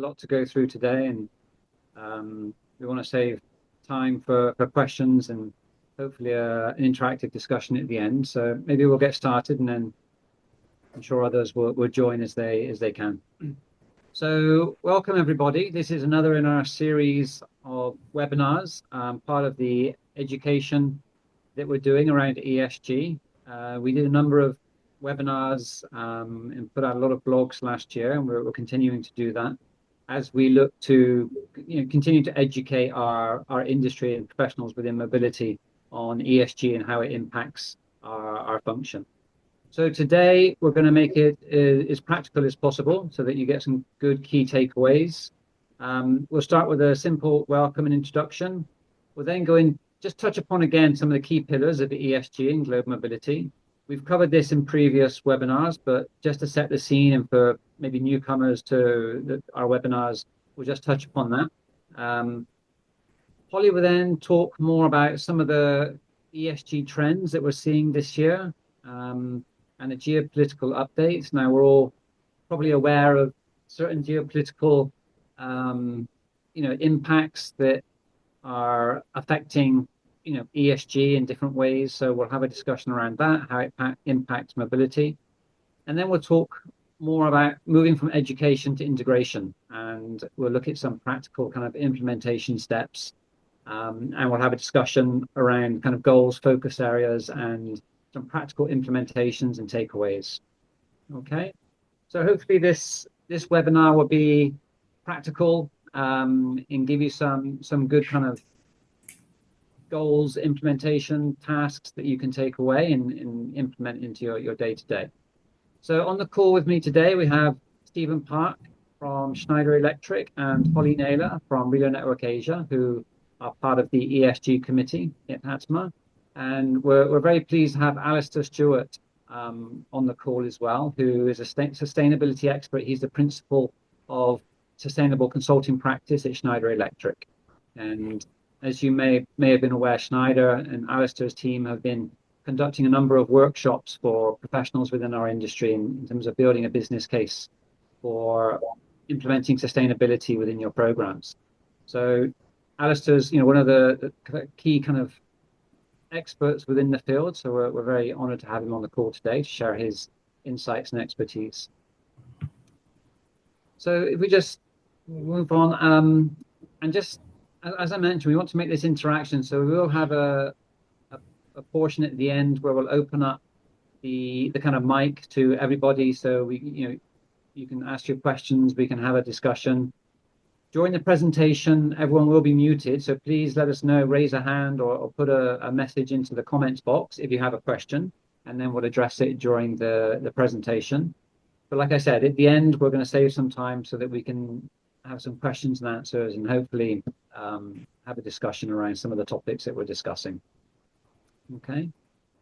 lot to go through today, and we want to save time for questions and hopefully an interactive discussion at the end. So maybe we'll get started, and then I'm sure others will join as they can. So welcome everybody. This is another in our series of webinars, part of the education that we're doing around ESG. We did a number of webinars and put out a lot of blogs last year, and we're continuing to do that as we look to continue to educate our industry and professionals within mobility on ESG and how it impacts our function. So today we're going to make it as practical as possible so that you get some good key takeaways. We'll start with a simple welcome and introduction. We'll then go in, just touch upon again some of the key pillars of the ESG and global mobility. We've covered this in previous webinars, but just to set the scene and for maybe newcomers to our webinars, we'll just touch upon that. Holly will then talk more about some of the ESG trends that we're seeing this year. And the geopolitical updates. Now, we're all probably aware of certain geopolitical, impacts that are affecting, ESG in different ways. So we'll have a discussion around that, how it impacts mobility. And then we'll talk more about moving from education to integration. And we'll look at some practical kind of implementation steps. And we'll have a discussion around kind of goals, focus areas, and some practical implementations and takeaways. Okay, so hopefully this webinar will be practical and give you some good kind of goals, implementation tasks that you can take away and implement into your day-to-day. So on the call with me today we have Stephen Park from Schneider Electric and Holly Naylor from Relay Network Asia, who are part of the ESG committee at ATMA. And we're very pleased to have Alistair Stewart on the call as well, who is a sustainability expert. He's the principal of sustainable consulting practice at Schneider Electric. And as you may have been aware, Schneider and Alistair's team have been conducting a number of workshops for professionals within our industry in terms of building a business case for implementing sustainability within your programs. So Alistair's, one of the key kind of experts within the field, so we're very honored to have him on the call today to share his insights and expertise. So if we just move on, and just as I mentioned, we want to make this interaction, so we will have a portion at the end where we'll open up the kind of mic to everybody, so you can ask your questions, we can have a discussion. During the presentation, everyone will be muted, so please let us know, raise a hand or put a message into the comments box if you have a question, and then we'll address it during the presentation. But like I said, at the end, we're going to save some time so that we can have some questions and answers and hopefully have a discussion around some of the topics that we're discussing. Okay,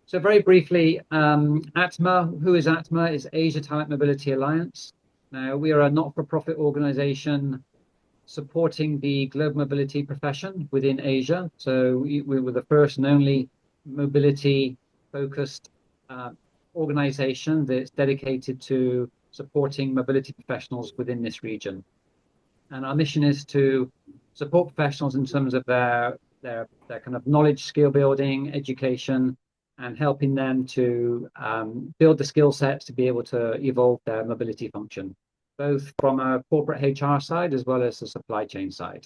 so very briefly, ATMA, who is ATMA? Is Asia Talent Mobility Alliance. Now, we are a not-for-profit organization supporting the global mobility profession within Asia. So we were the first and only mobility-focused organization that's dedicated to supporting mobility professionals within this region. And our mission is to support professionals in terms of their kind of knowledge, skill building, education, and helping them to build the skill sets to be able to evolve their mobility function, both from a corporate HR side as well as the supply chain side.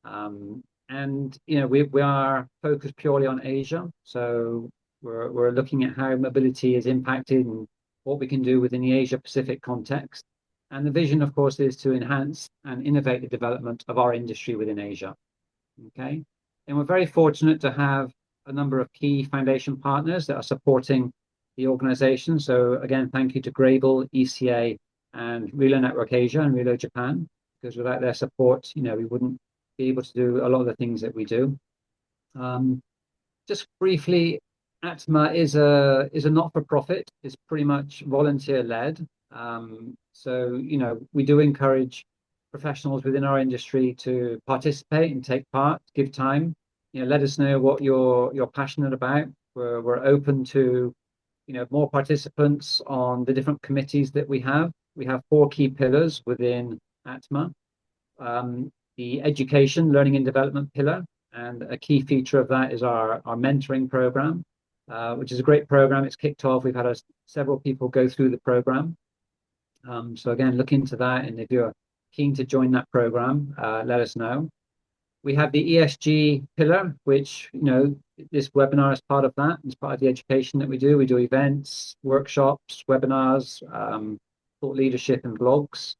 And we are focused purely on Asia, so we're looking at how mobility is impacted and what we can do within the Asia Pacific context. And the vision, of course, is to enhance and innovate the development of our industry within Asia. Okay, and we're very fortunate to have a number of key foundation partners that are supporting the organization. So again, thank you to Grable, ECA, and Relay Network Asia and Relay Japan, because without their support, we wouldn't be able to do a lot of the things that we do. Just briefly, ATMA is a not-for-profit. It's pretty much volunteer-led. So we do encourage professionals within our industry to participate and take part, give time. Let us know what you're passionate about. We're open to more participants on the different committees that we have. We have 4 key pillars within ATMA. the education, learning and development pillar. And a key feature of that is our mentoring program, which is a great program. It's kicked off. We've had several people go through the program. So again, look into that. And if you're keen to join that program, let us know. We have the ESG pillar, which, this webinar is part of that. It's part of the education that we do. We do events, workshops, webinars, thought leadership and blogs.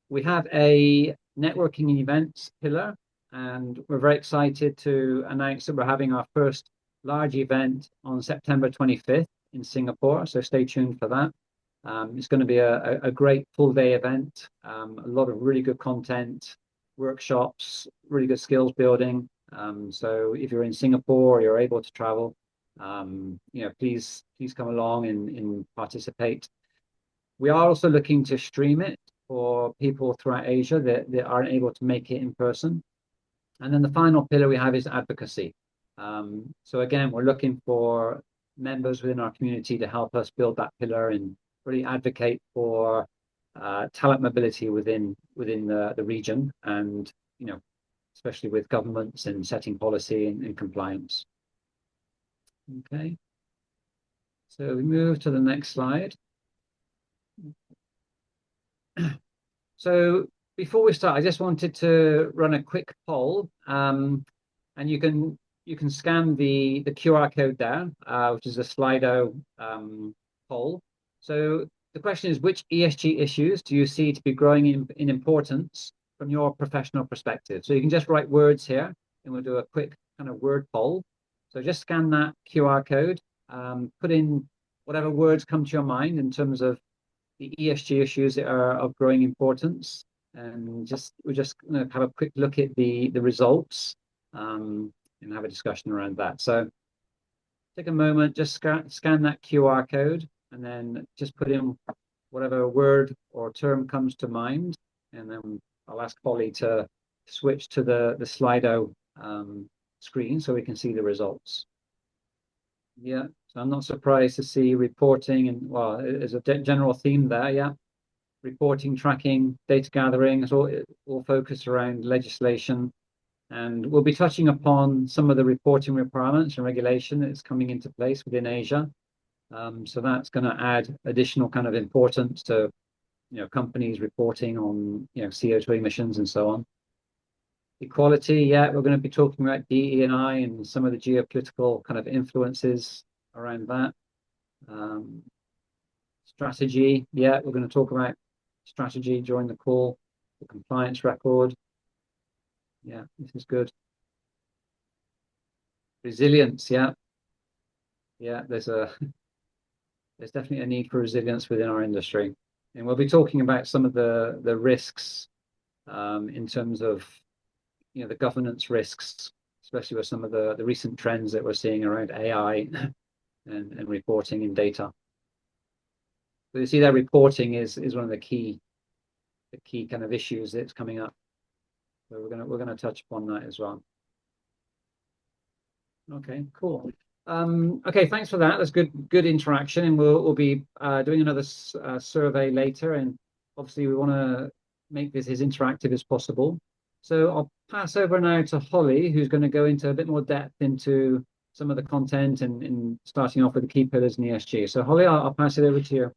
We have a networking and events pillar, and we're very excited to announce that we're having our first large event on September 25th in Singapore. So stay tuned for that. It's going to be a great full day event, a lot of really good content, workshops, really good skills building. So if you're in Singapore or you're able to travel, please come along and participate. We are also looking to stream it for people throughout Asia that aren't able to make it in person. And then the final pillar we have is advocacy. So again, we're looking for members within our community to help us build that pillar and really advocate for talent mobility within the region, and especially with governments and setting policy and compliance. Okay, so we move to the next slide. So before we start, I just wanted to run a quick poll, and you can scan the QR code there, which is a Slido poll. So the question is, which ESG issues do you see to be growing in importance from your professional perspective? So you can just write words here, and we'll do a quick kind of word poll. So just scan that QR code, put in whatever words come to your mind in terms of the ESG issues that are of growing importance, and we're just going to have a quick look at the results, and have a discussion around that. So take a moment, just scan that QR code, and then just put in whatever word or term comes to mind, and then I'll ask Holly to switch to the Slido screen so we can see the results. Yeah, so I'm not surprised to see reporting, and well, there's a general theme there. Yeah, reporting, tracking, data gathering is all focused around legislation, and we'll be touching upon some of the reporting requirements and regulation that's coming into place within Asia. So that's going to add additional kind of importance to companies reporting on CO2 emissions and so on. Equality, yeah, we're going to be talking about DE&I and some of the geopolitical kind of influences around that. Strategy, yeah, we're going to talk about strategy during the call. The compliance record, yeah, this is good. Resilience, yeah, there's definitely a need for resilience within our industry, and we'll be talking about some of the risks in terms of the governance risks, especially with some of the recent trends that we're seeing around AI and reporting and data. So you see that reporting is one of the key kind of issues that's coming up. So we're gonna touch upon that as well. Okay, cool. Okay, thanks for that. That's good interaction, and we'll be doing another survey later, and obviously we want to make this as interactive as possible. So I'll pass over now to Holly, who's going to go into a bit more depth into some of the content and starting off with the key pillars in ESG. So Holly, I'll pass it over to you.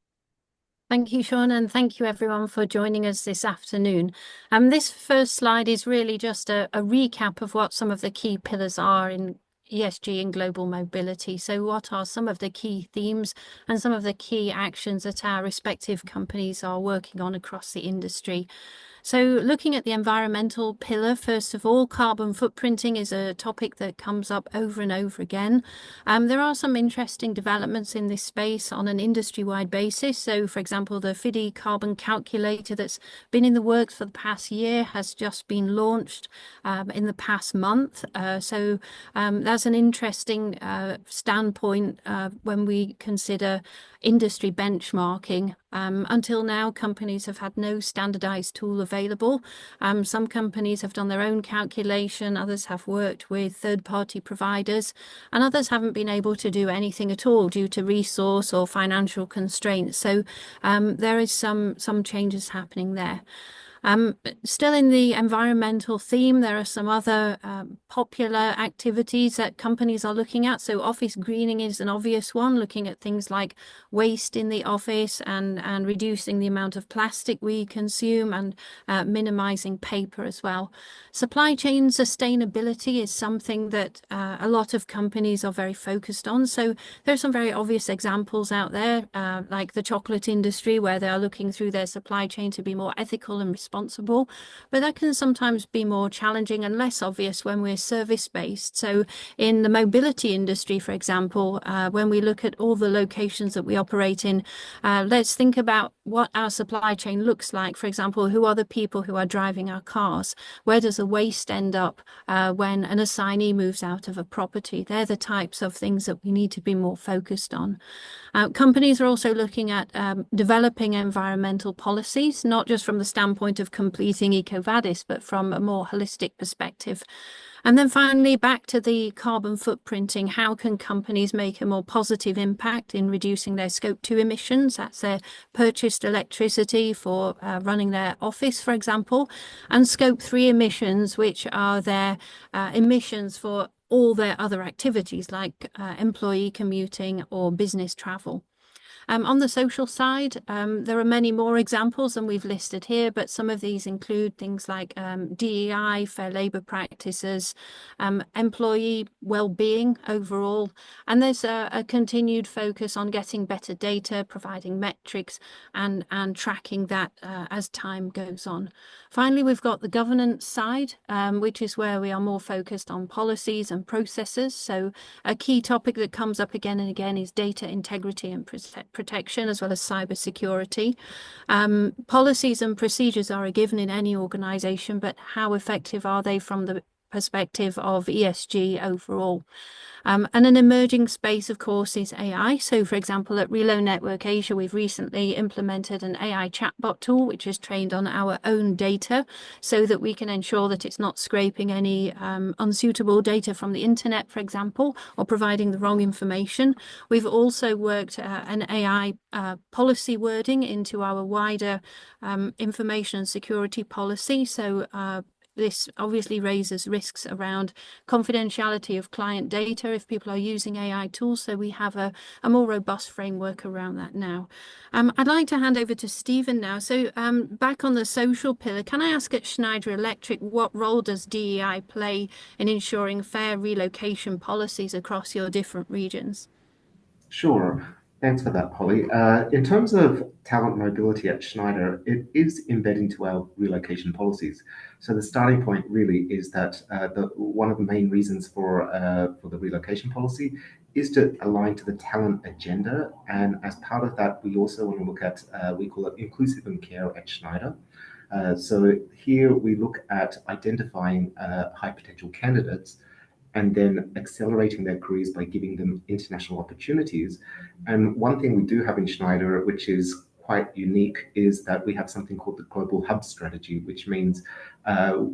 Thank you, Sean, and thank you everyone for joining us this afternoon. This first slide is really just a recap of what some of the key pillars are in ESG and global mobility. So what are some of the key themes and some of the key actions that our respective companies are working on across the industry? So looking at the environmental pillar, first of all, carbon footprinting is a topic that comes up over and over again. There are some interesting developments in this space on an industry-wide basis. So, for example, the FIDI carbon calculator that's been in the works for the past year has just been launched in the past month. So that's an interesting standpoint when we consider industry benchmarking. Until now, companies have had no standardized tool available. Some companies have done their own calculation, others have worked with third-party providers, and others haven't been able to do anything at all due to resource or financial constraints. So there is some changes happening there. Still in the environmental theme, there are some other popular activities that companies are looking at. So office greening is an obvious one, looking at things like waste in the office and reducing the amount of plastic we consume and minimizing paper as well. Supply chain sustainability is something that a lot of companies are very focused on. So there are some very obvious examples out there, like the chocolate industry, where they are looking through their supply chain to be more ethical and responsible. But that can sometimes be more challenging and less obvious when we're service-based. So in the mobility industry, for example, when we look at all the locations that we operate in, let's think about what our supply chain looks like. For example, who are the people who are driving our cars? Where does the waste end up when an assignee moves out of a property? They're the types of things that we need to be more focused on. Companies are also looking at developing environmental policies, not just from the standpoint of completing EcoVadis, but from a more holistic perspective. And then finally, back to the carbon footprinting. How can companies make a more positive impact in reducing their Scope 2 emissions? That's their purchased electricity for running their office, for example, and Scope 3 emissions, which are their emissions for all their other activities like employee commuting or business travel. On the social side, there are many more examples than we've listed here, but some of these include things like DEI, fair labour practices, employee well-being overall, and there's a continued focus on getting better data, providing metrics, and tracking that as time goes on. Finally, we've got the governance side, which is where we are more focused on policies and processes. So a key topic that comes up again and again is data integrity and protection, as well as cyber security. Policies and procedures are a given in any organization, but how effective are they from the perspective of ESG overall? And an emerging space, of course, is AI. So, for example, at Relo Network Asia, we've recently implemented an AI chatbot tool, which is trained on our own data so that we can ensure that it's not scraping any unsuitable data from the internet, for example, or providing the wrong information. We've also worked an AI policy wording into our wider information and security policy. So this obviously raises risks around confidentiality of client data if people are using AI tools. So we have a more robust framework around that now. I'd like to hand over to Stephen now. So back on the social pillar, can I ask at Schneider Electric, what role does DEI play in ensuring fair relocation policies across your different regions? Sure. Thanks for that, Polly. In terms of talent mobility at Schneider, it is embedded into our relocation policies. So the starting point really is that one of the main reasons for the relocation policy is to align to the talent agenda. And as part of that, we also want to look at, we call it inclusive and care at Schneider. So here we look at identifying high potential candidates and then accelerating their careers by giving them international opportunities. And one thing we do have in Schneider, which is quite unique, is that we have something called the Global Hub Strategy, which means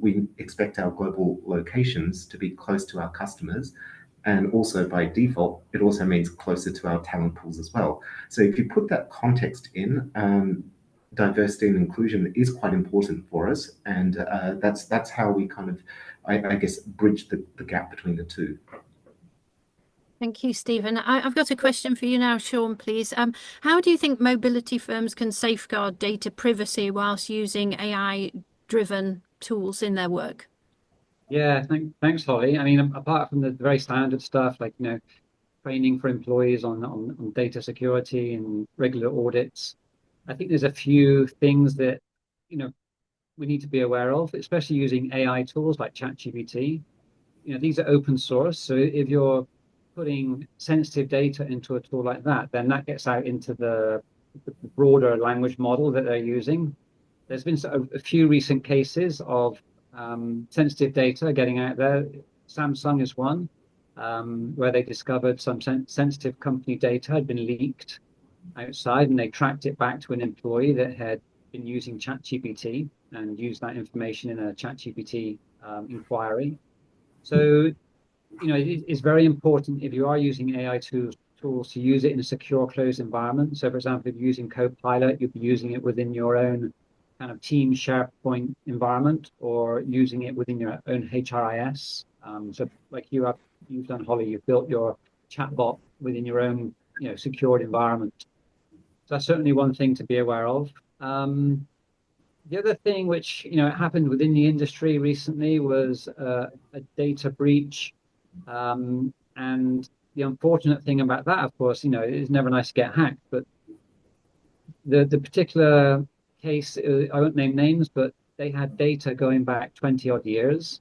we expect our global locations to be close to our customers. And also by default, it also means closer to our talent pools as well. So if you put that context in, diversity and inclusion is quite important for us. And that's how we kind of, I guess, bridge the gap between the two. Thank you, Stephen. I've got a question for you now, Sean, please. How do you think mobility firms can safeguard data privacy whilst using AI-driven tools in their work? Yeah, thanks, Holly. I mean, apart from the very standard stuff like, training for employees on data security and regular audits, I think there's a few things that, we need to be aware of, especially using AI tools like ChatGPT. These are open source. So if you're putting sensitive data into a tool like that, then that gets out into the broader language model that they're using. There's been a few recent cases of sensitive data getting out there. Samsung is one, where they discovered some sensitive company data had been leaked outside, and they tracked it back to an employee that had been using ChatGPT and used that information in a ChatGPT inquiry. So, it's very important if you are using AI tools to use it in a secure, closed environment. So, for example, if you're using Copilot, you'll be using it within your own kind of team SharePoint environment or using it within your own HRIS. So like you've done, Holly, you've built your chatbot within your own, secured environment. So that's certainly one thing to be aware of. The other thing which, happened within the industry recently was a data breach. And the unfortunate thing about that, of course, it's never nice to get hacked, but the particular case, I won't name names, but they had data going back 20 odd years.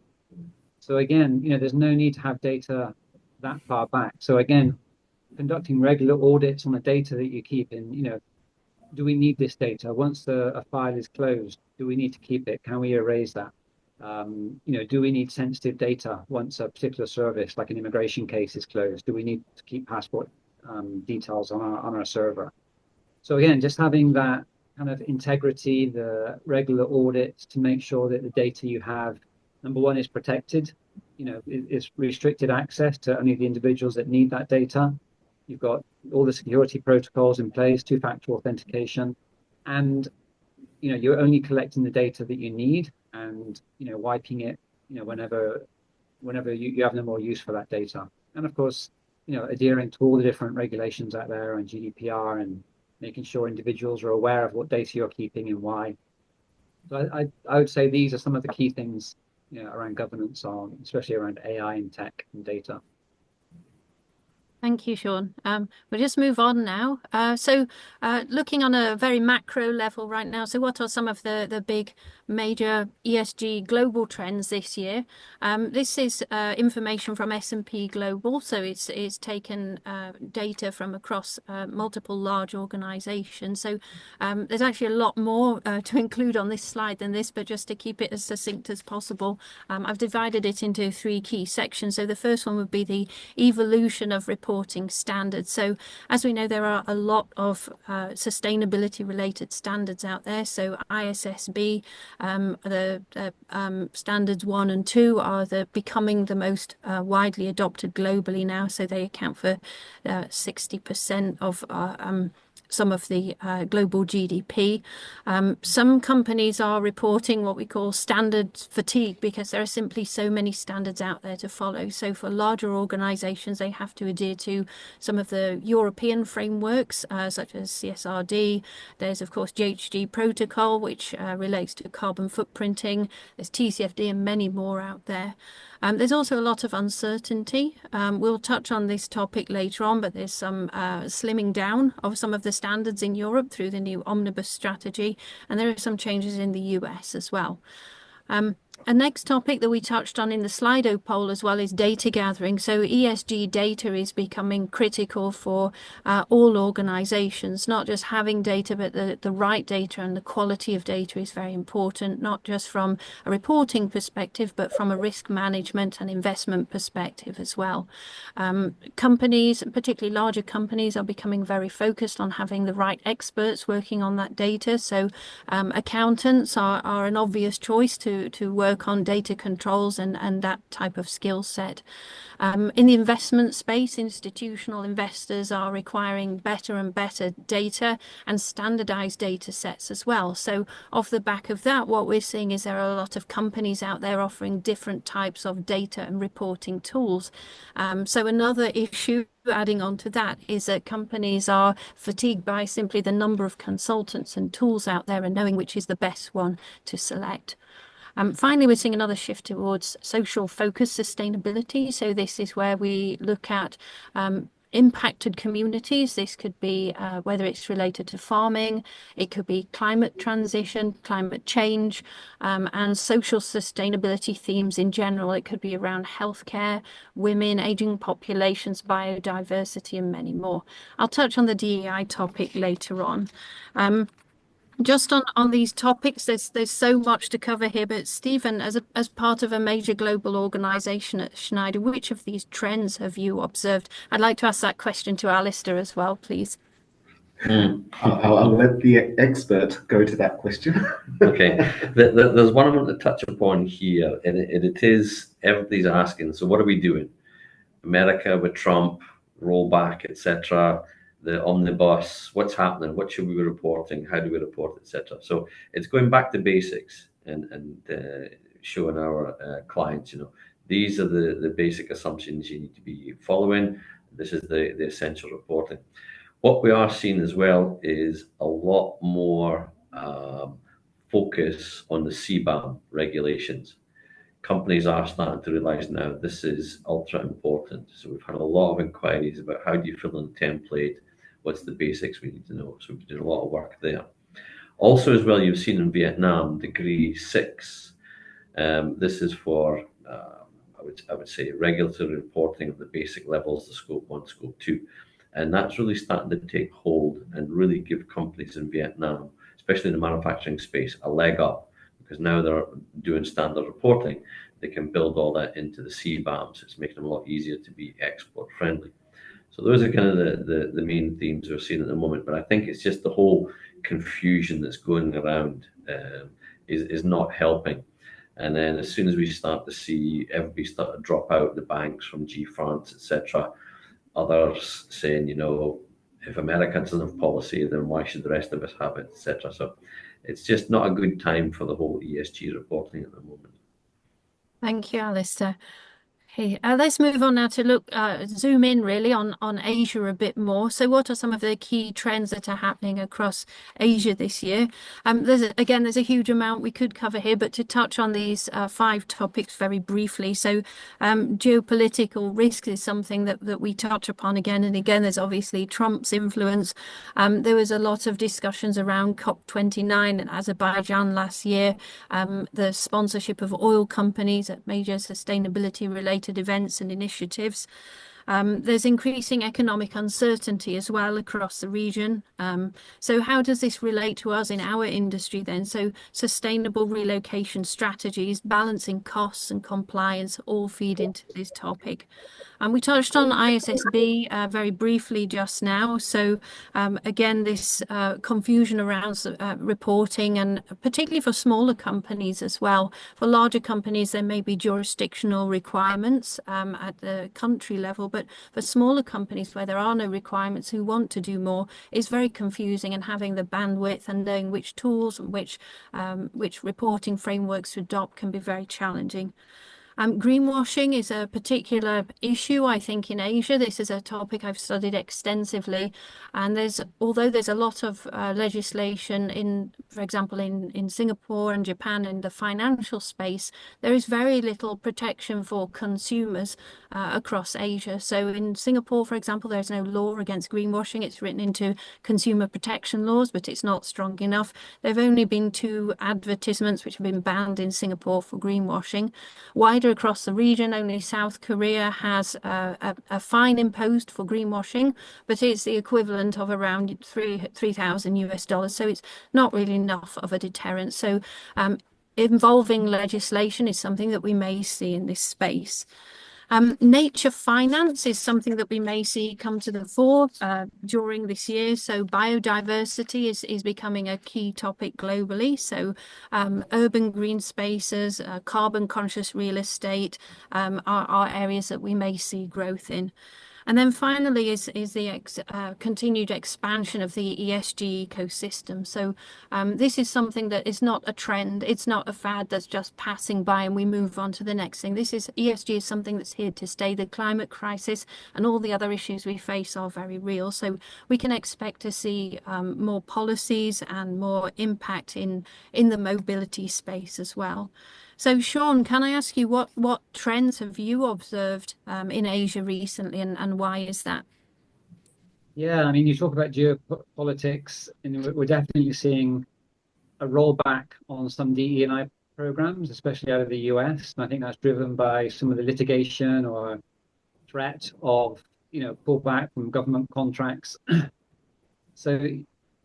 So again, there's no need to have data that far back. So again, conducting regular audits on the data that you keep in, do we need this data? Once a file is closed, do we need to keep it? Can we erase that? Do we need sensitive data once a particular service, like an immigration case, is closed? Do we need to keep passport details on our server? So again, just having that kind of integrity, the regular audits to make sure that the data you have, number one, is protected, is restricted access to only the individuals that need that data. You've got all the security protocols in place, two-factor authentication, and you're only collecting the data that you need and wiping it whenever you have no more use for that data. And of course, adhering to all the different regulations out there and GDPR and making sure individuals are aware of what data you're keeping and why. So I would say these are some of the key things around governance, especially around AI and tech and data. Thank you, Sean. We'll just move on now. So looking on a very macro level right now, so what are some of the big major ESG global trends this year? This is information from S&P Global, so it's taken data from across multiple large organizations. So there's actually a lot more to include on this slide than this, but just to keep it as succinct as possible, I've divided it into three key sections. So the first one would be the evolution of reporting standards. So as we know, there are a lot of sustainability related standards out there. So ISSB, the standards 1 and 2 are becoming the most widely adopted globally now. So they account for 60% of some of the global GDP. Some companies are reporting what we call standard fatigue because there are simply so many standards out there to follow. So for larger organizations, they have to adhere to some of the European frameworks, such as CSRD. There's, of course, GHG protocol, which relates to carbon footprinting. There's TCFD and many more out there. There's also a lot of uncertainty. We'll touch on this topic later on, but there's some slimming down of some of the standards in Europe through the new omnibus strategy, and there are some changes in the US as well. A next topic that we touched on in the Slido poll as well is data gathering. So ESG data is becoming critical for all organizations, not just having data, but the right data, and the quality of data is very important, not just from a reporting perspective, but from a risk management and investment perspective as well. Companies, particularly larger companies, are becoming very focused on having the right experts working on that data. So accountants are an obvious choice to work on data controls and that type of skill set. In the investment space, institutional investors are requiring better and better data and standardized data sets as well. So off the back of that, what we're seeing is there are a lot of companies out there offering different types of data and reporting tools. So another issue adding on to that is that companies are fatigued by simply the number of consultants and tools out there and knowing which is the best one to select. Finally, we're seeing another shift towards social focus sustainability. So this is where we look at impacted communities. This could be whether it's related to farming, it could be climate transition, climate change, and social sustainability themes in general. It could be around healthcare, women, aging populations, biodiversity, and many more. I'll touch on the DEI topic later on. Just on these topics, there's so much to cover here, but Stephen, as part of a major global organization at Schneider, which of these trends have you observed? I'd like to ask that question to Alistair as well, please. I'll let the expert go to that question. Okay, there's one I want to touch upon here, and it is everybody's asking, so what are we doing? America with Trump, rollback, etc. the omnibus, what's happening, what should we be reporting, how do we report, etc. So it's going back to basics and showing our clients, these are the basic assumptions you need to be following. This is the essential reporting. What we are seeing as well is a lot more focus on the CBAM regulations. Companies are starting to realize now this is ultra important. So we've had a lot of inquiries about how do you fill in a template, what's the basics we need to know. So we've been doing a lot of work there. Also, as well, you've seen in Vietnam, Degree 6. This is for, I would say, regulatory reporting of the basic levels, the Scope 1, Scope 2. And that's really starting to take hold and really give companies in Vietnam, especially in the manufacturing space, a leg up, because now they're doing standard reporting. They can build all that into the CBAM, so it's making them a lot easier to be export friendly. So those are kind of the main themes we're seeing at the moment. But I think it's just the whole confusion that's going around is not helping. And then as soon as we start to see everybody start to drop out, the banks from G France, etc., others saying, if America doesn't have policy, then why should the rest of us have it, etc. So it's just not a good time for the whole ESG reporting at the moment. Thank you, Alistair. Okay, let's move on now to zoom in really on Asia a bit more. So what are some of the key trends that are happening across Asia this year? There's a huge amount we could cover here, but to touch on these 5 topics very briefly. So geopolitical risk is something that we touch upon again and again. There's obviously Trump's influence. There was a lot of discussions around COP29 in Azerbaijan last year, the sponsorship of oil companies at major sustainability related events and initiatives. There's increasing economic uncertainty as well across the region. So how does this relate to us in our industry then? So sustainable relocation strategies, balancing costs and compliance all feed into this topic. And we touched on ISSB very briefly just now. So again, this confusion around reporting, and particularly for smaller companies as well. For larger companies, there may be jurisdictional requirements at the country level, but for smaller companies where there are no requirements who want to do more, is very confusing, and having the bandwidth and knowing which tools and which reporting frameworks to adopt can be very challenging. Greenwashing is a particular issue, I think, in Asia. This is a topic I've studied extensively, and although there's a lot of legislation for example, in Singapore and Japan in the financial space, there is very little protection for consumers across Asia. So in Singapore, for example, there's no law against greenwashing. It's written into consumer protection laws, but it's not strong enough. There have only been 2 advertisements which have been banned in Singapore for greenwashing. Wider across the region, only South Korea has a fine imposed for greenwashing, but it's the equivalent of around $3,000. So it's not really enough of a deterrent. So involving legislation is something that we may see in this space. Nature finance is something that we may see come to the fore during this year. So biodiversity is becoming a key topic globally. So urban green spaces, carbon conscious real estate are areas that we may see growth in. And then finally is the continued expansion of the ESG ecosystem. So this is something that is not a trend. It's not a fad that's just passing by and we move on to the next thing. ESG is something that's here to stay. The climate crisis and all the other issues we face are very real. So we can expect to see more policies and more impact in the mobility space as well. So, Sean, can I ask you what trends have you observed in Asia recently, and why is that? Yeah, I mean, you talk about geopolitics, and we're definitely seeing a rollback on some DE&I programs, especially out of the US. And I think that's driven by some of the litigation or threat of, pullback from government contracts. So,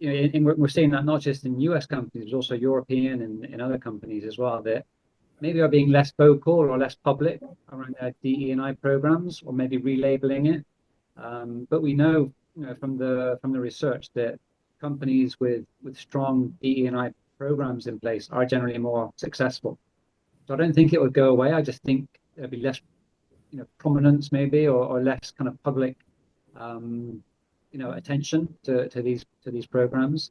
and we're seeing that not just in US companies, but also European and other companies as well, that maybe are being less vocal or less public around their DE&I programs, or maybe relabeling it. But we know, from the research that companies with strong DE&I programs in place are generally more successful. So I don't think it would go away. I just think there'll be less, prominence maybe, or less kind of public attention to these programs.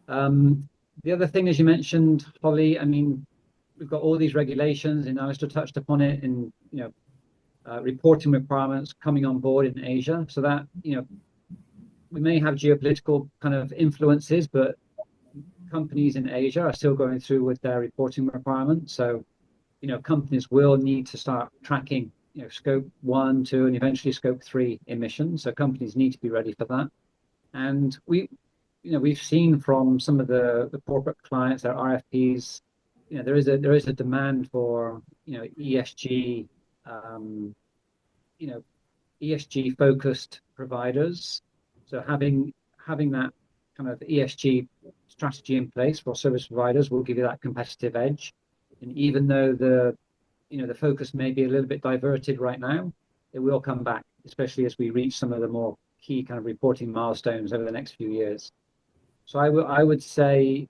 The other thing, as you mentioned, Holly, I mean, we've got all these regulations, and Alistair touched upon it, in reporting requirements coming on board in Asia. So that we may have geopolitical kind of influences, but companies in Asia are still going through with their reporting requirements. So companies will need to start tracking scope 1, 2, and eventually scope 3 emissions. So companies need to be ready for that. And we've seen from some of the corporate clients, their RFPs, there is a demand for ESG ESG focused providers. So having that kind of ESG strategy in place for service providers will give you that competitive edge. And even though the focus may be a little bit diverted right now, it will come back, especially as we reach some of the more key kind of reporting milestones over the next few years. So I would say,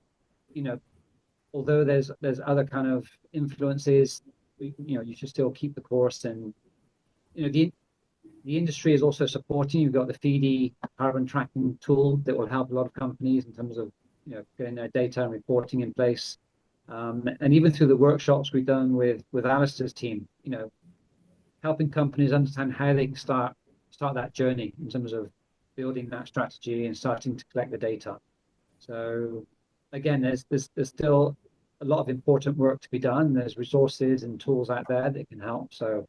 although there's other kind of influences, you should still keep the course. And the industry is also supporting. You've got the FEED carbon tracking tool that will help a lot of companies in terms of getting their data and reporting in place. And even through the workshops we've done with Alistair's team, helping companies understand how they can start that journey in terms of building that strategy and starting to collect the data. So again, there's still a lot of important work to be done. There's resources and tools out there that can help. So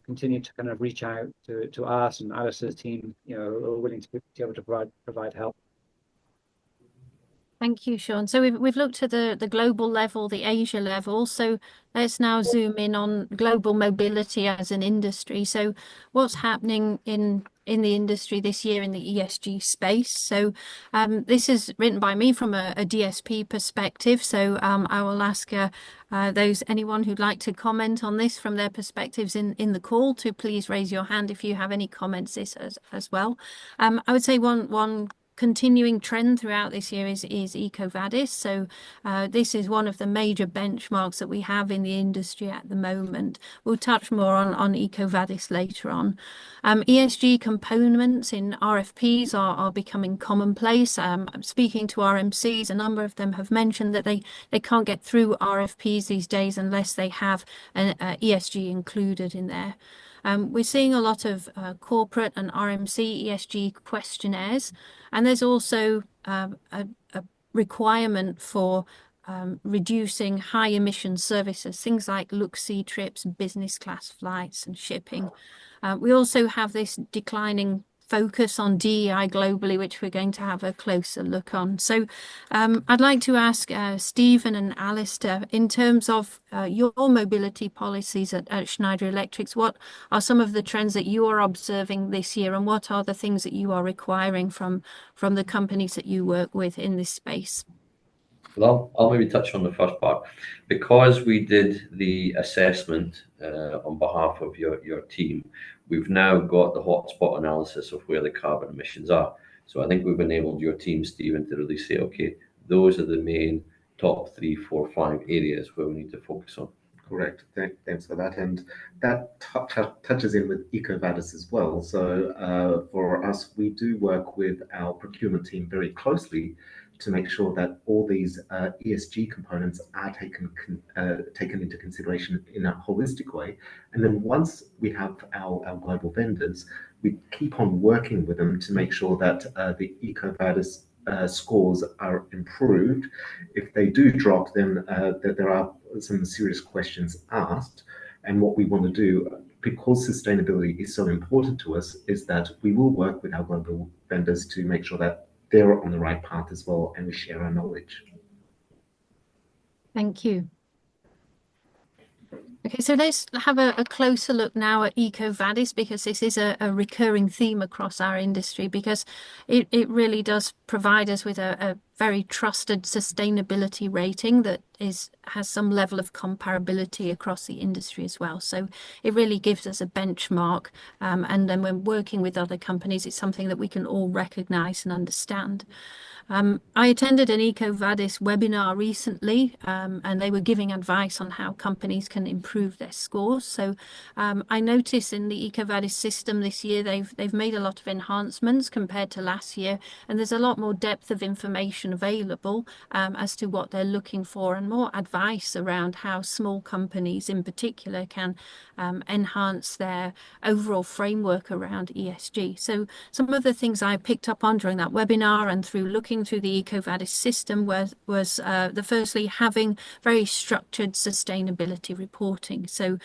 continue to kind of reach out to us and Alice's team, who are willing to be able to provide help. Thank you, Sean. So we've looked at the global level, the Asia level. So let's now zoom in on global mobility as an industry. So what's happening in the industry this year in the ESG space? So this is written by me from a DSP perspective. So I will ask anyone who'd like to comment on this from their perspectives in the call to please raise your hand if you have any comments this as well. I would say one continuing trend throughout this year is EcoVadis. So this is one of the major benchmarks that we have in the industry at the moment. We'll touch more on EcoVadis later on. ESG components in RFPs are becoming commonplace. Speaking to RMCs, a number of them have mentioned that they can't get through RFPs these days unless they have an ESG included in there. We're seeing a lot of corporate and RMC ESG questionnaires, and there's also a requirement for reducing high emission services, things like look-see trips, business class flights and shipping. We also have this declining focus on DEI globally, which we're going to have a closer look on. So I'd like to ask Stephen and Alistair, in terms of your mobility policies at Schneider Electric, what are some of the trends that you are observing this year, and what are the things that you are requiring from the companies that you work with in this space? Well, I'll maybe touch on the first part. Because we did the assessment on behalf of your team, we've now got the hotspot analysis of where the carbon emissions are. So I think we've enabled your team, Stephen, to really say, okay, those are the main top 3, 4, 5 areas where we need to focus on. Correct. Thanks for that. And that touches in with EcoVadis as well. So for us, we do work with our procurement team very closely to make sure that all these ESG components are taken into consideration in a holistic way. And then once we have our global vendors, we keep on working with them to make sure that the EcoVadis scores are improved. If they do drop, then that there are some serious questions asked. And what we want to do, because sustainability is so important to us, is that we will work with our global vendors to make sure that they're on the right path as well, and we share our knowledge. Thank you. Okay, so let's have a closer look now at EcoVadis, because this is a recurring theme across our industry, because it really does provide us with a very trusted sustainability rating that has some level of comparability across the industry as well. So it really gives us a benchmark, and then when working with other companies, it's something that we can all recognize and understand. I attended an EcoVadis webinar recently, and they were giving advice on how companies can improve their scores. So I noticed in the EcoVadis system this year, they've made a lot of enhancements compared to last year, and there's a lot more depth of information available as to what they're looking for, and more advice around how small companies in particular can enhance their overall framework around ESG. So some of the things I picked up on during that webinar and through looking through the EcoVadis system was the firstly having very structured sustainability reporting. So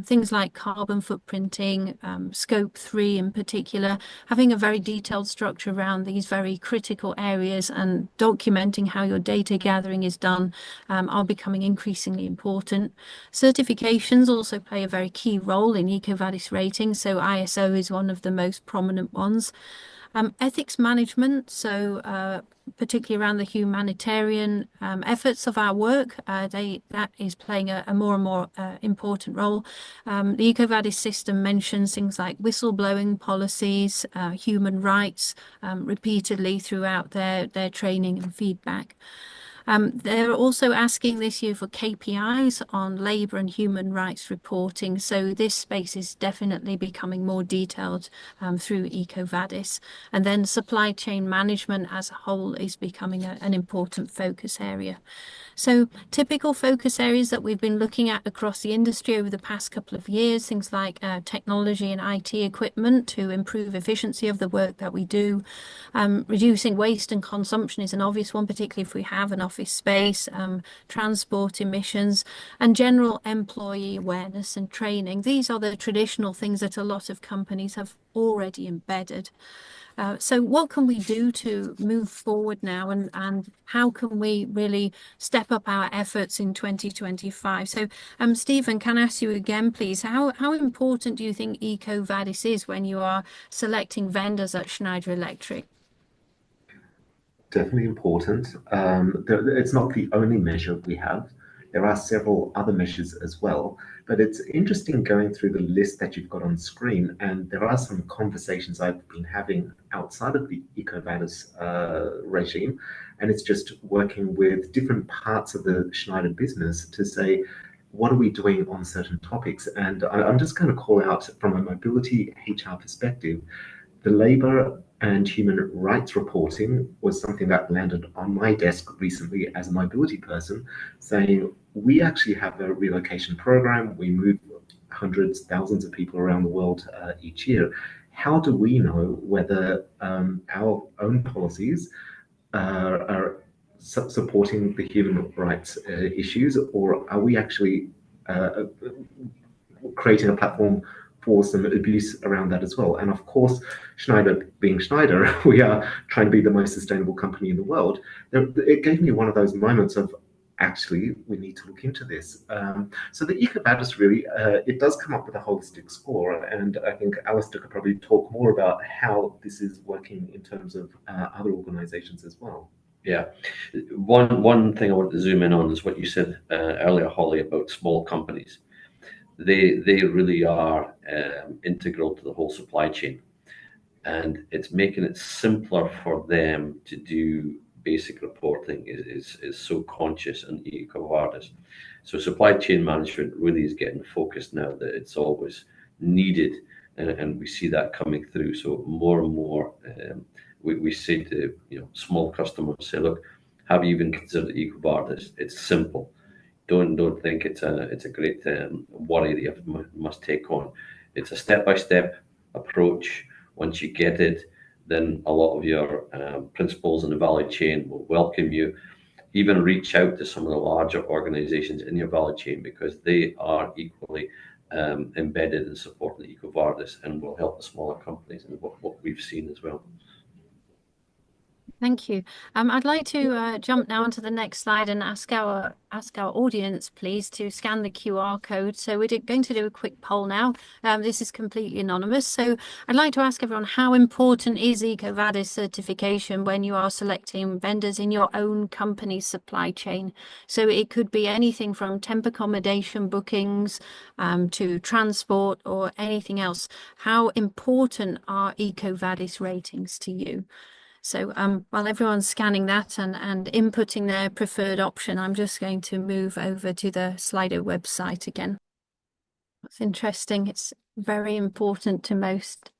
things like carbon footprinting, scope 3 in particular, having a very detailed structure around these very critical areas and documenting how your data gathering is done are becoming increasingly important. Certifications also play a very key role in EcoVadis ratings. So ISO is one of the most prominent ones. Ethics management, so particularly around the humanitarian efforts of our work, that is playing a more and more important role. The EcoVadis system mentions things like whistleblowing policies, human rights, repeatedly throughout their training and feedback. They're also asking this year for KPIs on labour and human rights reporting. So this space is definitely becoming more detailed through EcoVadis. And then supply chain management as a whole is becoming an important focus area. So typical focus areas that we've been looking at across the industry over the past couple of years, things like technology and IT equipment to improve efficiency of the work that we do. Reducing waste and consumption is an obvious one, particularly if we have an office space, transport emissions, and general employee awareness and training. These are the traditional things that a lot of companies have already embedded. So what can we do to move forward now, and how can we really step up our efforts in 2025? So Stephen, can I ask you again, please, how important do you think EcoVadis is when you are selecting vendors at Schneider Electric? Definitely important. It's not the only measure we have. There are several other measures as well, but it's interesting going through the list that you've got on screen, and there are some conversations I've been having outside of the EcoVadis regime, and it's just working with different parts of the Schneider business to say, what are we doing on certain topics? And I'm just going to call out from a mobility HR perspective, the labour and human rights reporting was something that landed on my desk recently as a mobility person, saying we actually have a relocation program. We move hundreds, thousands of people around the world each year. How do we know whether our own policies are supporting the human rights issues, or are we actually creating a platform for some abuse around that as well? And of course, Schneider being Schneider, we are trying to be the most sustainable company in the world. It gave me one of those moments of, actually, we need to look into this. So the EcoVadis really, it does come up with a holistic score, and I think Alistair could probably talk more about how this is working in terms of other organizations as well. Yeah, one thing I want to zoom in on is what you said earlier, Holly, about small companies. They really are integral to the whole supply chain, and it's making it simpler for them to do basic reporting is so conscious in EcoVadis. So supply chain management really is getting focused now that it's always needed, and we see that coming through. So more and more we say to small customers, say, look, have you even considered EcoVadis? It's simple. Don't think it's a great worry that you must take on. It's a step-by-step approach. Once you get it, then a lot of your principals in the value chain will welcome you. Even reach out to some of the larger organizations in your value chain, because they are equally embedded in supporting the EcoVadis and will help the smaller companies, and what we've seen as well. Thank you. I'd like to jump now onto the next slide and ask our audience, please, to scan the QR code. So we're going to do a quick poll now. This is completely anonymous. So I'd like to ask everyone, how important is EcoVadis certification when you are selecting vendors in your own company's supply chain? So it could be anything from temp accommodation bookings to transport or anything else. How important are EcoVadis ratings to you? So while everyone's scanning that and inputting their preferred option, I'm just going to move over to the Slido website again. What's interesting, it's very important to most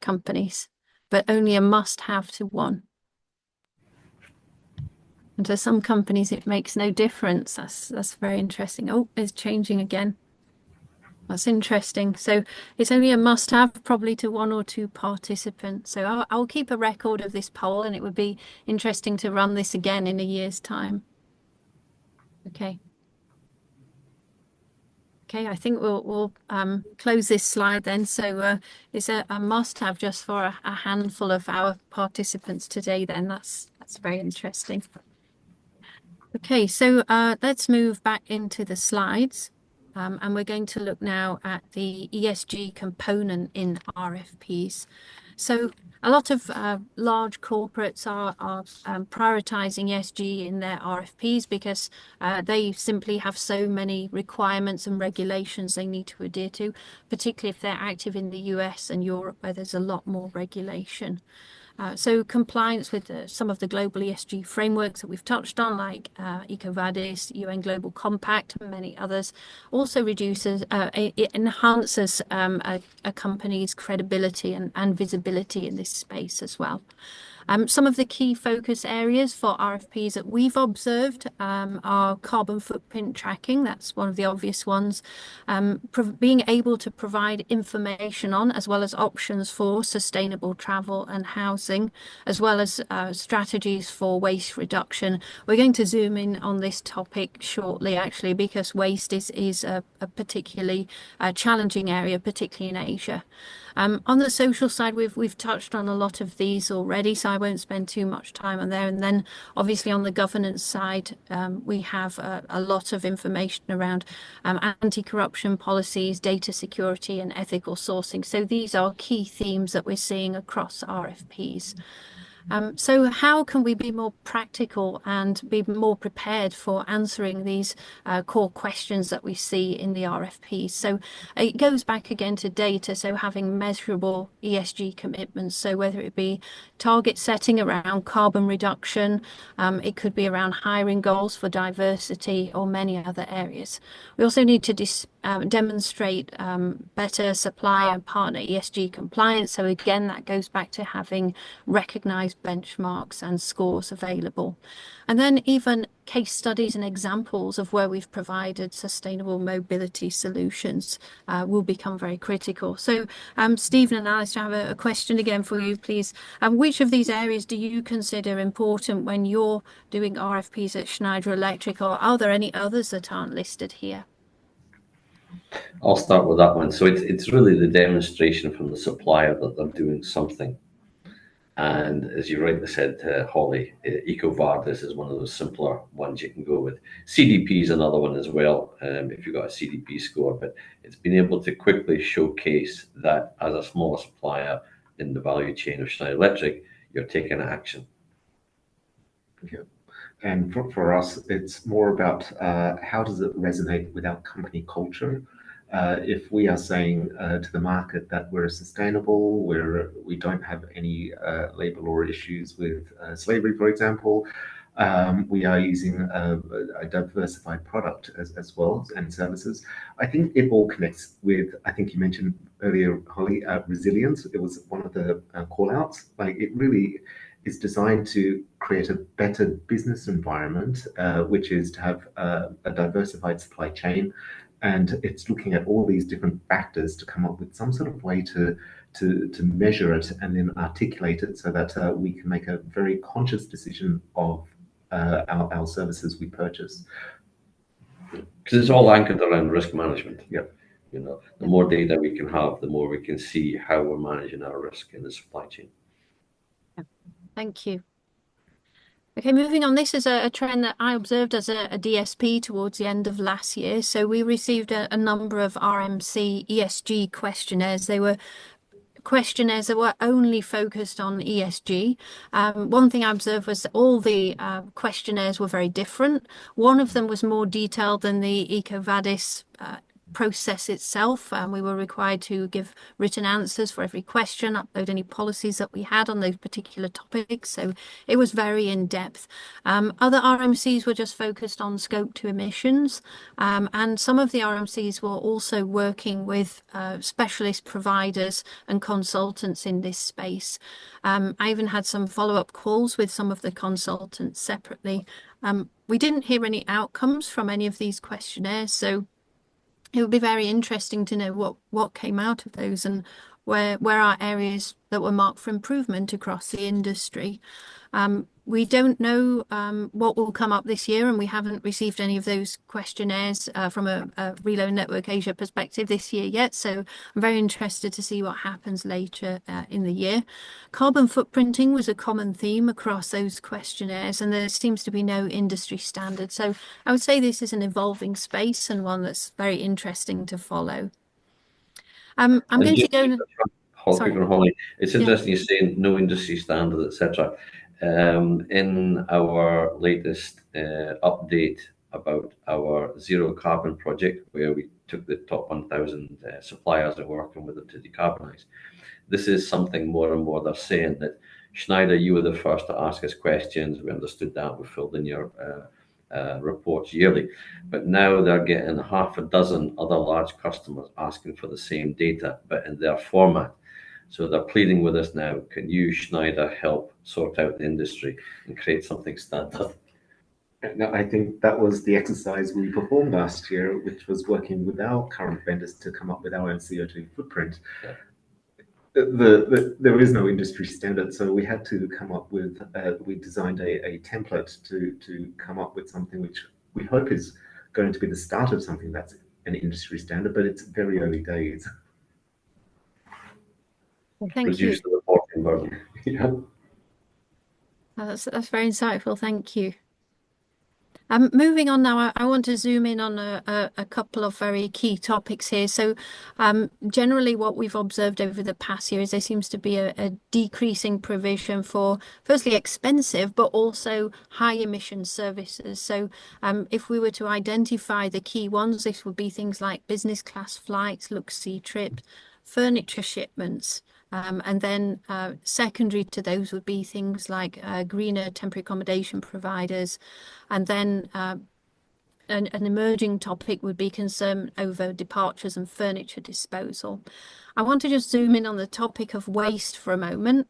companies, but only a must-have to one. And to some companies, it makes no difference. That's very interesting. Oh, it's changing again. That's interesting. So it's only a must-have probably to one or two participants. So I'll keep a record of this poll, and it would be interesting to run this again in a year's time. Okay. Okay, I think we'll close this slide then. So it's a must-have just for a handful of our participants today then. That's very interesting. Okay, so let's move back into the slides. And we're going to look now at the ESG component in RFPs. So a lot of large corporates are prioritizing ESG in their RFPs because they simply have so many requirements and regulations they need to adhere to, particularly if they're active in the US and Europe, where there's a lot more regulation. So compliance with some of the global ESG frameworks that we've touched on, like EcoVadis, UN Global Compact, and many others, also it enhances a company's credibility and visibility in this space as well. Some of the key focus areas for RFPs that we've observed are carbon footprint tracking. That's one of the obvious ones. Being able to provide information on, as well as options for sustainable travel and housing, as well as strategies for waste reduction. We're going to zoom in on this topic shortly, actually, because waste is a particularly challenging area, particularly in Asia. On the social side, we've touched on a lot of these already, so I won't spend too much time on there. And then obviously on the governance side, we have a lot of information around anti-corruption policies, data security, and ethical sourcing. So these are key themes that we're seeing across RFPs. So how can we be more practical and be more prepared for answering these core questions that we see in the RFPs? So it goes back again to data, so having measurable ESG commitments. So whether it be target setting around carbon reduction, it could be around hiring goals for diversity or many other areas. We also need to demonstrate better supplier and partner ESG compliance. So again, that goes back to having recognized benchmarks and scores available. And then even case studies and examples of where we've provided sustainable mobility solutions will become very critical. So Stephen and Alice, I have a question again for you, please. Which of these areas do you consider important when you're doing RFPs at Schneider Electric, or are there any others that aren't listed here? I'll start with that one. So it's really the demonstration from the supplier that they're doing something. And as you rightly said, Holly, EcoVadis is one of those simpler ones you can go with. CDP is another one as well, if you've got a CDP score, but it's been able to quickly showcase that as a smaller supplier in the value chain of Schneider Electric, you're taking action. Yeah. And for us, it's more about how does it resonate with our company culture? If we are saying to the market that we're sustainable, we don't have any labor law issues with slavery, for example, we are using a diversified product as well and services. I think it all connects with, I think you mentioned earlier, Holly, resilience. It was one of the call outs. Like it really is designed to create a better business environment, which is to have a diversified supply chain. And it's looking at all these different factors to come up with some sort of way to measure it and then articulate it so that we can make a very conscious decision of our services we purchase. Because it's all anchored around risk management. Yep. You know, the more data we can have, the more we can see how we're managing our risk in the supply chain. Thank you. Okay, moving on. This is a trend that I observed as a DSP towards the end of last year. So we received a number of RMC ESG questionnaires. They were questionnaires that were only focused on ESG. One thing I observed was that all the questionnaires were very different. One of them was more detailed than the EcoVadis process itself. We were required to give written answers for every question, upload any policies that we had on those particular topics. So it was very in-depth. Other RMCs were just focused on scope 2 emissions. And some of the RMCs were also working with specialist providers and consultants in this space. I even had some follow-up calls with some of the consultants separately. We didn't hear any outcomes from any of these questionnaires, so it would be very interesting to know what came out of those and where are areas that were marked for improvement across the industry. We don't know what will come up this year, and we haven't received any of those questionnaires from a Reload Network Asia perspective this year yet. So I'm very interested to see what happens later in the year. Carbon footprinting was a common theme across those questionnaires, and there seems to be no industry standard. So I would say this is an evolving space and one that's very interesting to follow. I'm going to go. Holly, it's interesting you saying no industry standard, etc. In our latest update about our zero carbon project, where we took the top 1,000 suppliers and working with them to decarbonize, this is something more and more they're saying that Schneider, you were the first to ask us questions. We understood that. We filled in your reports yearly, but now they're getting half a dozen other large customers asking for the same data, but in their format. So they're pleading with us now, can you, Schneider, help sort out the industry and create something standard? No, I think that was the exercise we performed last year, which was working with our current vendors to come up with our own CO2 footprint. Yeah. There is no industry standard, so we had to come up with, we designed a template to come up with something which we hope is going to be the start of something that's an industry standard, but it's very early days. Thank Reduce you. the reporting burden. Yeah. That's very insightful. Thank you. Moving on now, I want to zoom in on a couple of very key topics here. So generally what we've observed over the past year is there seems to be a decreasing provision for, firstly, expensive, but also high emission services. So if we were to identify the key ones, this would be things like business class flights, look-see trips, furniture shipments. And then secondary to those would be things like greener temporary accommodation providers. And then an emerging topic would be concern over departures and furniture disposal. I want to just zoom in on the topic of waste for a moment.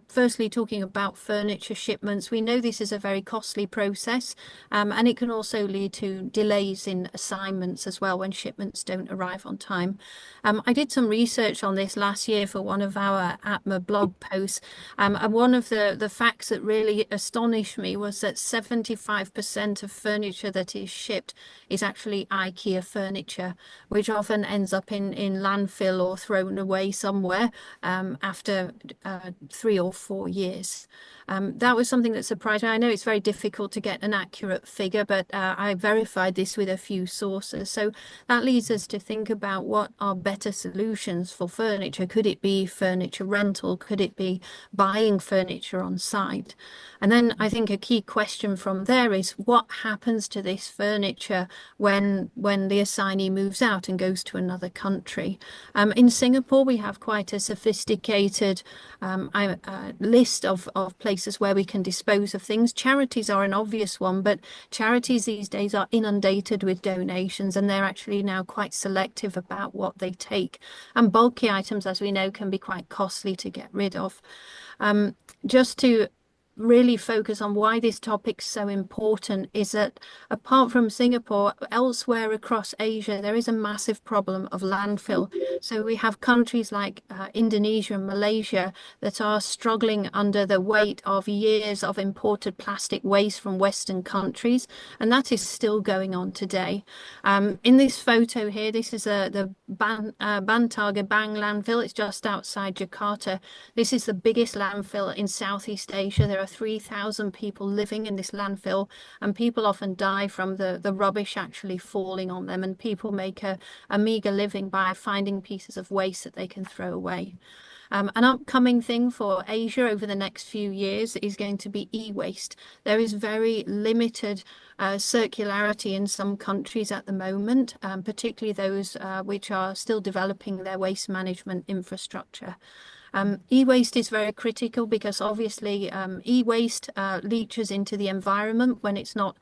Firstly, talking about furniture shipments, we know this is a very costly process, and it can also lead to delays in assignments as well when shipments don't arrive on time. I did some research on this last year for one of our ATMA blog posts, and one of the facts that really astonished me was that 75% of furniture that is shipped is actually IKEA furniture, which often ends up in landfill or thrown away somewhere after 3 or 4 years. That was something that surprised me. I know it's very difficult to get an accurate figure, but I verified this with a few sources. So that leads us to think about what are better solutions for furniture. Could it be furniture rental? Could it be buying furniture on site? And then I think a key question from there is what happens to this furniture when the assignee moves out and goes to another country? In Singapore, we have quite a sophisticated list of places where we can dispose of things. Charities are an obvious one, but charities these days are inundated with donations, and they're actually now quite selective about what they take. And bulky items, as we know, can be quite costly to get rid of. Just to really focus on why this topic's so important is that apart from Singapore, elsewhere across Asia, there is a massive problem of landfill. So we have countries like Indonesia and Malaysia that are struggling under the weight of years of imported plastic waste from Western countries, and that is still going on today. In this photo here, this is the Bantar Gebang landfill. It's just outside Jakarta. This is the biggest landfill in Southeast Asia. There are 3,000 people living in this landfill, and people often die from the rubbish actually falling on them, and people make a meager living by finding pieces of waste that they can throw away. An upcoming thing for Asia over the next few years is going to be e-waste. There is very limited circularity in some countries at the moment, particularly those which are still developing their waste management infrastructure. E-waste is very critical because obviously e-waste leaches into the environment when it's not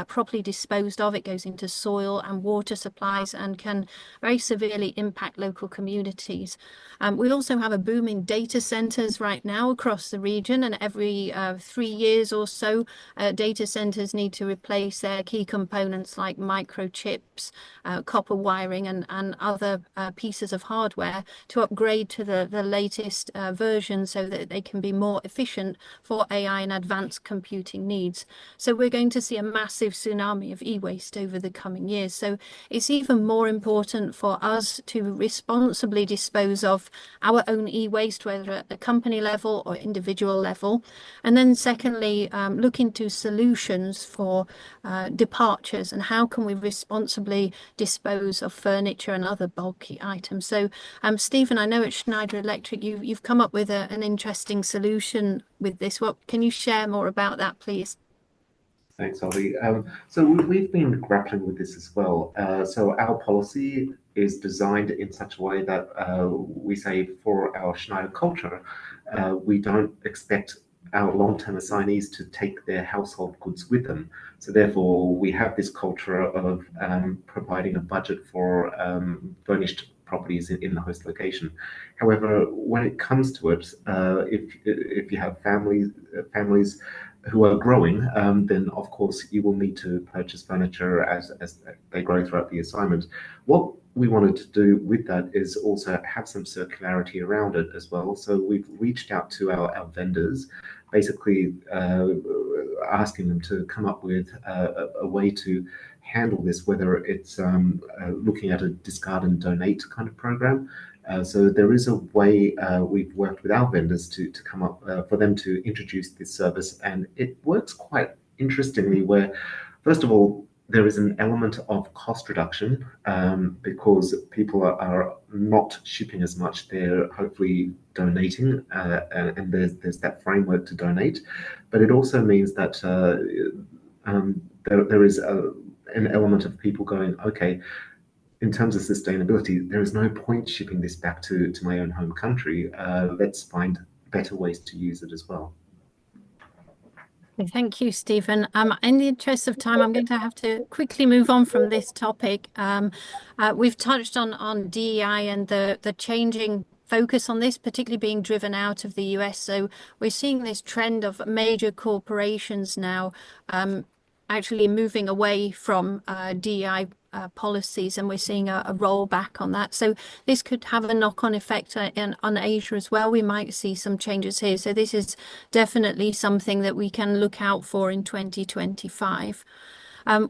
properly disposed of. It goes into soil and water supplies and can very severely impact local communities. We also have a boom in data centers right now across the region, and every 3 years or so, data centers need to replace their key components like microchips, copper wiring, and other pieces of hardware to upgrade to the latest version so that they can be more efficient for AI and advanced computing needs. So we're going to see a massive tsunami of e-waste over the coming years. So it's even more important for us to responsibly dispose of our own e-waste, whether at the company level or individual level. And then secondly, look into solutions for departures and how can we responsibly dispose of furniture and other bulky items. So Stephen, I know at Schneider Electric you've come up with an interesting solution with this. What can you share more about that, please? Thanks, Ollie. So we've been grappling with this as well. So our policy is designed in such a way that we say for our Schneider culture, we don't expect our long-term assignees to take their household goods with them. So therefore, we have this culture of providing a budget for furnished properties in the host location. However, when it comes to it, if you have families who are growing, then of course you will need to purchase furniture as they grow throughout the assignment. What we wanted to do with that is also have some circularity around it as well. So we've reached out to our vendors, basically asking them to come up with a way to handle this, whether it's looking at a discard and donate kind of program. So there is a way we've worked with our vendors to come up for them to introduce this service, and it works quite interestingly where, first of all, there is an element of cost reduction because people are not shipping as much. They're hopefully donating, and there's that framework to donate. But it also means that there is an element of people going, okay, in terms of sustainability, there is no point shipping this back to my own home country. Let's find better ways to use it as well. Thank you, Stephen. In the interest of time, I'm going to have to quickly move on from this topic. We've touched on DEI and the changing focus on this, particularly being driven out of the US. So we're seeing this trend of major corporations now actually moving away from DEI policies, and we're seeing a rollback on that. So this could have a knock-on effect on Asia as well. We might see some changes here. So this is definitely something that we can look out for in 2025.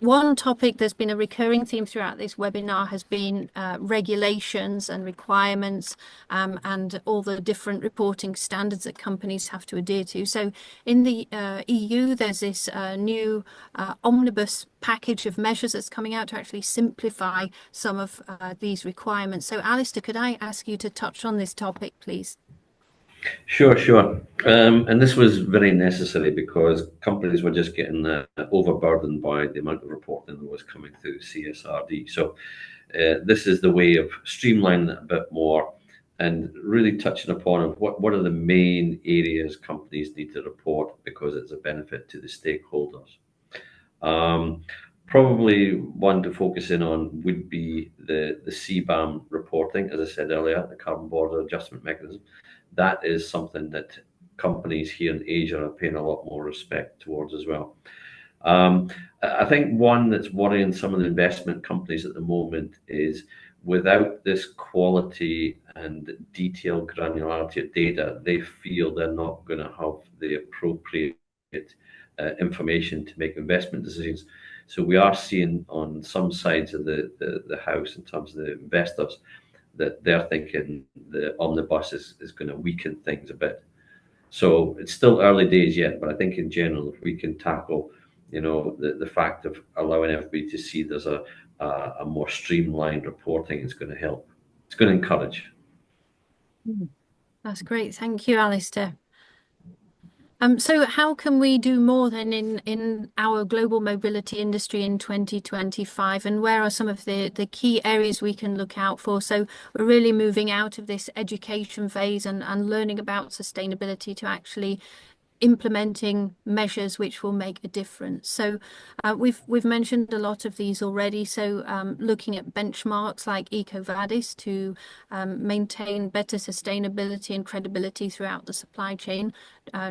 One topic that's been a recurring theme throughout this webinar has been regulations and requirements and all the different reporting standards that companies have to adhere to. So in the EU, there's this new omnibus package of measures that's coming out to actually simplify some of these requirements. So Alistair, could I ask you to touch on this topic, please? Sure. And this was very necessary because companies were just getting overburdened by the amount of reporting that was coming through CSRD. So this is the way of streamlining it a bit more and really touching upon what are the main areas companies need to report because it's a benefit to the stakeholders. Probably one to focus in on would be the CBAM reporting, as I said earlier, the Carbon Border Adjustment Mechanism. That is something that companies here in Asia are paying a lot more respect towards as well. I think one that's worrying some of the investment companies at the moment is without this quality and detailed granularity of data, they feel they're not going to have the appropriate information to make investment decisions. So we are seeing on some sides of the house in terms of the investors that they're thinking the omnibus is going to weaken things a bit. So it's still early days yet, but I think in general, if we can tackle, the fact of allowing everybody to see there's a more streamlined reporting, it's going to help. It's going to encourage. That's great. Thank you, Alistair. So how can we do more then in our global mobility industry in 2025, and where are some of the key areas we can look out for? So we're really moving out of this education phase and learning about sustainability to actually implementing measures which will make a difference. So we've mentioned a lot of these already. So looking at benchmarks like EcoVadis to maintain better sustainability and credibility throughout the supply chain,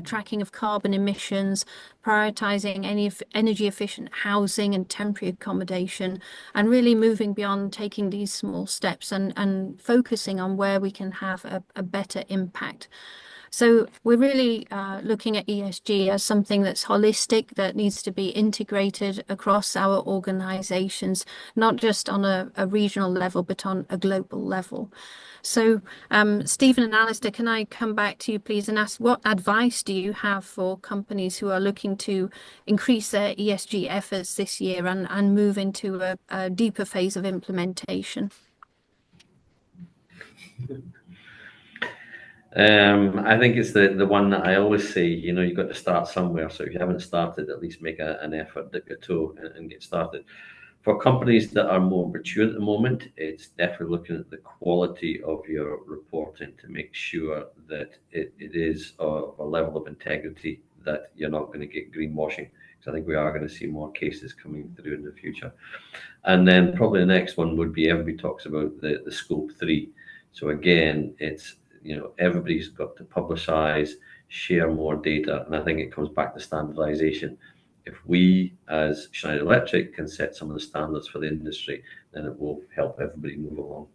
tracking of carbon emissions, prioritizing any energy efficient housing and temporary accommodation, and really moving beyond taking these small steps and focusing on where we can have a better impact. So we're really looking at ESG as something that's holistic, that needs to be integrated across our organizations, not just on a regional level, but on a global level. So Stephen and Alistair, can I come back to you, please, and ask what advice do you have for companies who are looking to increase their ESG efforts this year and move into a deeper phase of implementation? I think it's the one that I always say, you've got to start somewhere. So if you haven't started, at least make an effort, dip your toe and get started. For companies that are more mature at the moment, it's definitely looking at the quality of your reporting to make sure that it is of a level of integrity that you're not going to get greenwashing. Because I think we are going to see more cases coming through in the future. And then probably the next one would be, everybody talks about the scope 3. So again, it's everybody's got to publicize, share more data, and I think it comes back to standardization. If we as Schneider Electric can set some of the standards for the industry, then it will help everybody move along.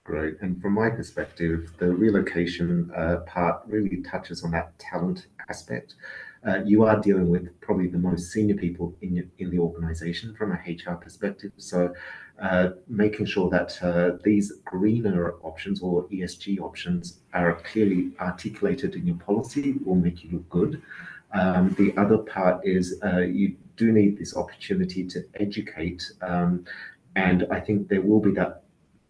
Great. And from my perspective, the relocation part really touches on that talent aspect. You are dealing with probably the most senior people in the organization from a HR perspective. So making sure that these greener options or ESG options are clearly articulated in your policy will make you look good. The other part is you do need this opportunity to educate. And I think there will be that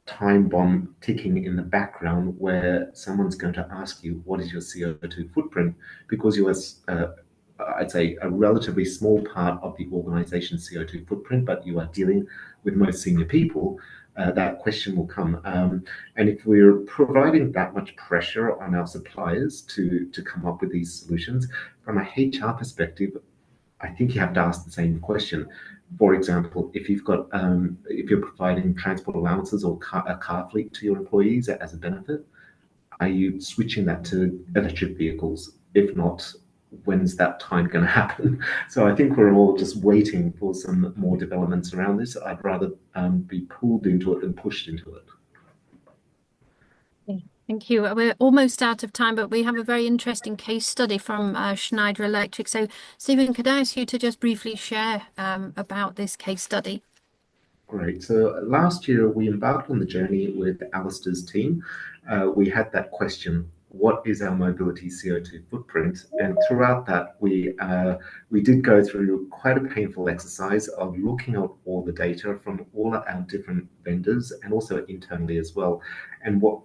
time bomb ticking in the background where someone's going to ask you, what is your CO2 footprint? Because you are, I'd say, a relatively small part of the organization's CO2 footprint, but you are dealing with most senior people, that question will come. And if we're providing that much pressure on our suppliers to come up with these solutions, from a HR perspective, I think you have to ask the same question. For example, if you're providing transport allowances or a car fleet to your employees as a benefit, are you switching that to electric vehicles? If not, when's that time going to happen? So I think we're all just waiting for some more developments around this. I'd rather be pulled into it than pushed into it. Thank you. We're almost out of time, but we have a very interesting case study from Schneider Electric. So, Stephen, could I ask you to just briefly share about this case study? Great. So last year we embarked on the journey with Alistair's team. We had that question, what is our mobility CO2 footprint? And throughout that, we did go through quite a painful exercise of looking at all the data from all our different vendors and also internally as well. And what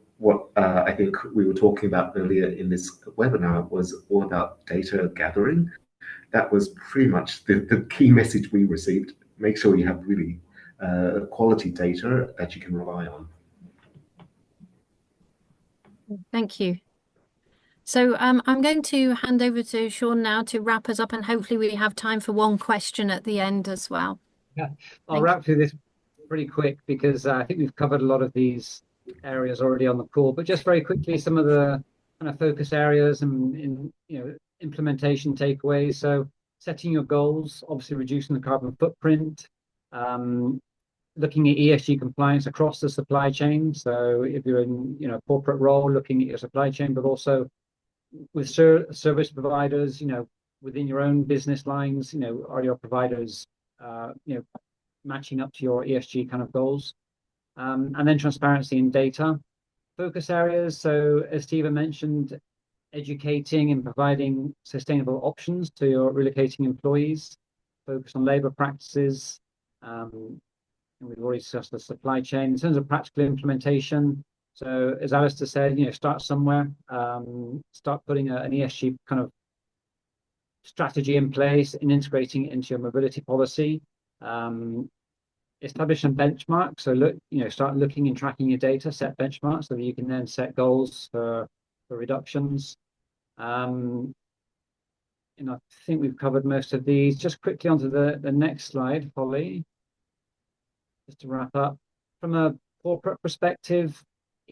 I think we were talking about earlier in this webinar was all about data gathering. That was pretty much the key message we received. Make sure you have really quality data that you can rely on. Thank you. So I'm going to hand over to Sean now to wrap us up, and hopefully we have time for one question at the end as well. Yeah, I'll wrap through this pretty quick because I think we've covered a lot of these areas already on the call. But just very quickly, some of the kind of focus areas and implementation takeaways. So setting your goals, obviously reducing the carbon footprint, looking at ESG compliance across the supply chain. So if you're in a corporate role, looking at your supply chain, but also with service providers, within your own business lines, are your providers, matching up to your ESG kind of goals, and then transparency in data. Focus areas. So as Stephen mentioned, educating and providing sustainable options to your relocating employees. Focus on labor practices. And we've already discussed the supply chain. In terms of practical implementation, So as Alistair said, start somewhere, start putting an ESG kind of strategy in place and integrating it into your mobility policy. Establish some benchmarks. So start looking and tracking your data, set benchmarks so that you can then set goals for reductions. And I think we've covered most of these. Just quickly onto the next slide, Holly. Just to wrap up, from a corporate perspective,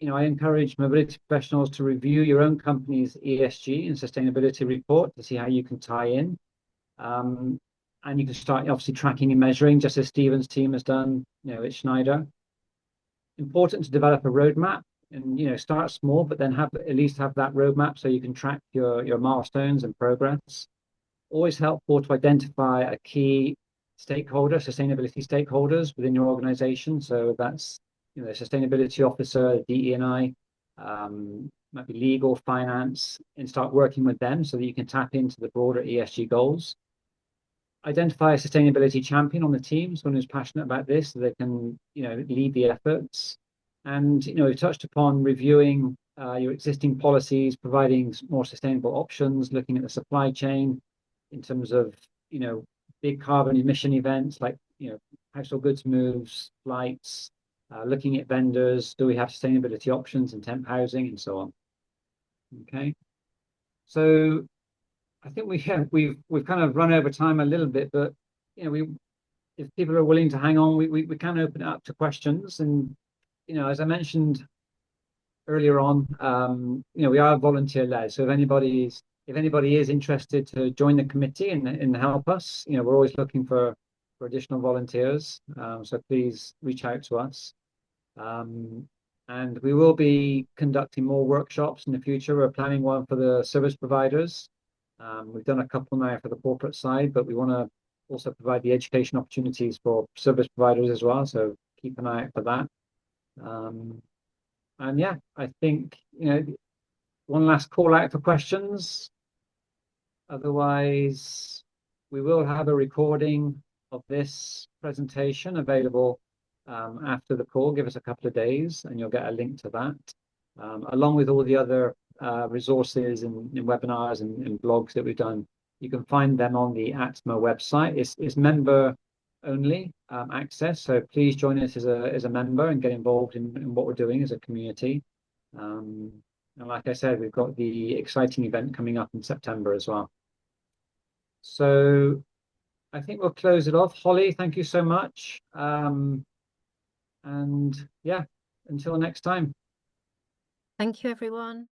I encourage mobility professionals to review your own company's ESG and sustainability report to see how you can tie in. And you can start obviously tracking and measuring, just as Stephen's team has done, at Schneider. Important to develop a roadmap and, start small, but then at least have that roadmap so you can track your milestones and progress. Always helpful to identify a key stakeholder, sustainability stakeholders within your organization. So that's, sustainability officer, DE&I, might be legal, finance, and start working with them so that you can tap into the broader ESG goals. Identify a sustainability champion on the team, someone who's passionate about this, so they can, lead the efforts. And, we touched upon reviewing your existing policies, providing more sustainable options, looking at the supply chain in terms of, big carbon emission events like, household goods moves, flights, looking at vendors, do we have sustainability options in temp housing and so on. Okay. So I think we've kind of run over time a little bit, but if people are willing to hang on, we can open it up to questions. And as I mentioned earlier on, we are volunteer led. So if anybody is interested to join the committee and help us, we're always looking for additional volunteers. So please reach out to us. And we will be conducting more workshops in the future. We're planning one for the service providers. We've done a couple now for the corporate side, but we want to also provide the education opportunities for service providers as well. So keep an eye out for that. And yeah, I think, one last call out for questions. Otherwise, we will have a recording of this presentation available after the call. Give us a couple of days and you'll get a link to that, along with all the other resources and webinars and blogs that we've done. You can find them on the ATMA website. It's member only access, so please join us as a member and get involved in what we're doing as a community. And like I said, we've got the exciting event coming up in September as well. So I think we'll close it off. Holly, thank you so much. And yeah, until next time. Thank you, everyone.